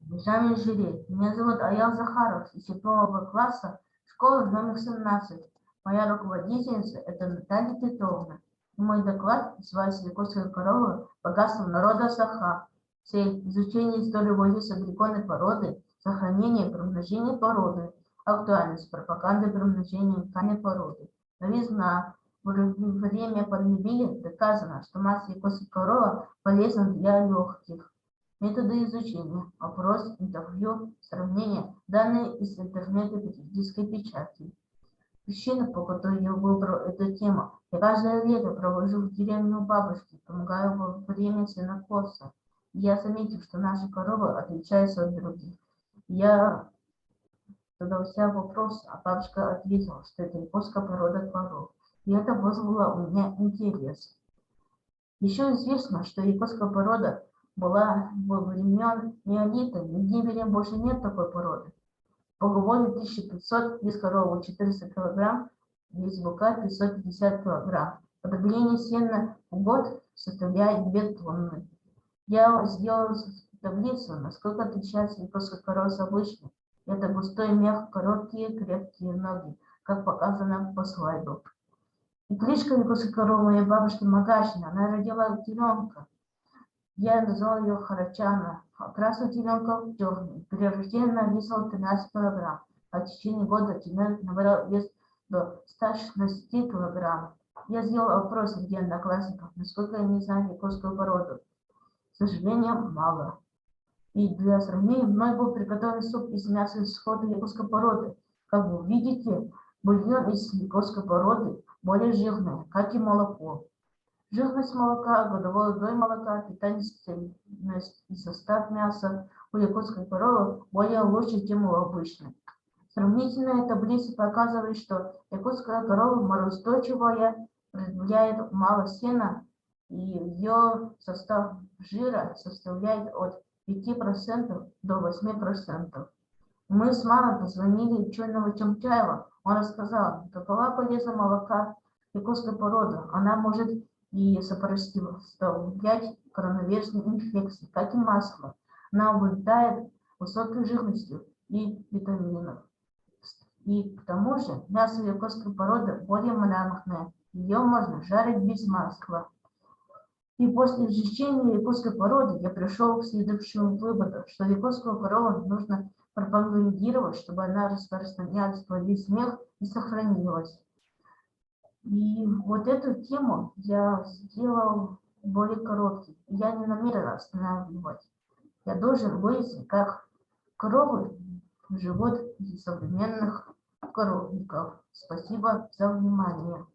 Уважаемый жюри, меня зовут Аял Захаров из 7 класса школы номер 17. Моя руководительница – это Наталья Титовна. И мой доклад называется «Якутская корова. Богатство народа Саха». Цель – изучение истории ввоза гликонной породы, сохранение и примножение породы, актуальность пропаганды примножения ткани породы. Новизна. В время пандемии доказано, что масса якутской коровы полезна для легких. Методы изучения, опрос, интервью, сравнение, данные из интернета периодической печати. Причина, по которой я выбрал эту тему: я каждое лето провожу в деревне у бабушки, помогаю во время сенокоса. И я заметил, что наши коровы отличаются от других. Я задался вопросом, а бабушка ответила, что это якутская порода коров. И это вызвало у меня интерес. Еще известно, что якутская порода была во времен неолита, нигде в мире больше нет такой породы. Поговори 1500, без коровы 400 кг, без бука 550 кг. Потребление сена в год составляет 2 тонны. Я сделал таблицу, насколько отличается якутская корова с обычной. Это густой мех, короткие, крепкие ноги, как показано по слайду. И кличка якутской коровы моей бабушки Магашина, она родила теленка. Я назвал ее Харачана. Окрас у теленка черный. При рождении она весила 13 кг, а в течение года теленок набрал вес до 116 кг. Я сделал опрос среди одноклассников, насколько они знают якутскую породу. К сожалению, мало. И для сравнения мной был приготовлен суп из мяса исхода якутской породы. Как вы видите, бульон из якутской породы более жирный, как и молоко. Жирность молока, годовой дой молока, питательность и состав мяса у якутской коровы более лучше, чем у обычной. Сравнительная таблица показывает, что якутская корова мороустойчивая, потребляет мало сена, и ее состав жира составляет от 5% до 8%. Мы с мамой позвонили ученого Чамчаева. Он рассказал, какова полезность молока якутской породы. Она может и сопротивлять коронавирусной инфекции, как и масло. Она обладает высокой жирностью и витаминов. И к тому же мясо якутской породы более мраморное. Ее можно жарить без масла. И после изучения якутской породы я пришел к следующему выводу, что якутскую корову нужно пропагандировать, чтобы она распространялась по весь мир и сохранилась. И вот эту тему я сделал более короткой. Я не намерен останавливать. Я должен выяснить, как коровы живут в современных коровниках. Спасибо за внимание.